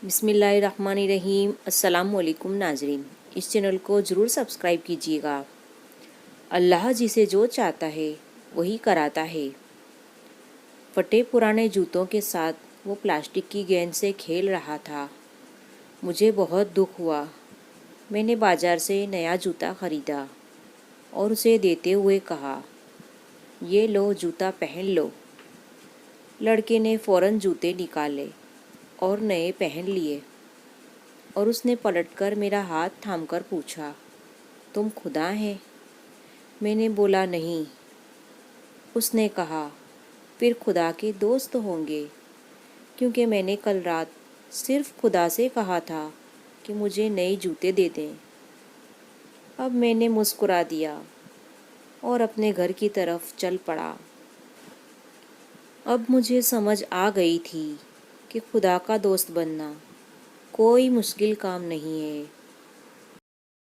بسم اللہ الرحمن الرحیم۔ السلام علیکم ناظرین، اس چینل کو ضرور سبسکرائب کیجیے گا۔ اللہ جسے جو چاہتا ہے وہی کراتا ہے۔ پھٹے پرانے جوتوں کے ساتھ وہ پلاسٹک کی گیند سے کھیل رہا تھا۔ مجھے بہت دکھ ہوا۔ میں نے بازار سے نیا جوتا خریدا اور اسے دیتے ہوئے کہا، یہ لو جوتا پہن لو۔ لڑکے نے فوراً جوتے نکالے اور نئے پہن لیے، اور اس نے پلٹ کر میرا ہاتھ تھام کر پوچھا، تم خدا ہیں؟ میں نے بولا نہیں۔ اس نے کہا، پھر خدا کے دوست ہوں گے، کیونکہ میں نے کل رات صرف خدا سے کہا تھا کہ مجھے نئے جوتے دے دیں۔ اب میں نے مسکرا دیا اور اپنے گھر کی طرف چل پڑا۔ اب مجھے سمجھ آ گئی تھی کہ خدا کا دوست بننا کوئی مشکل کام نہیں ہے۔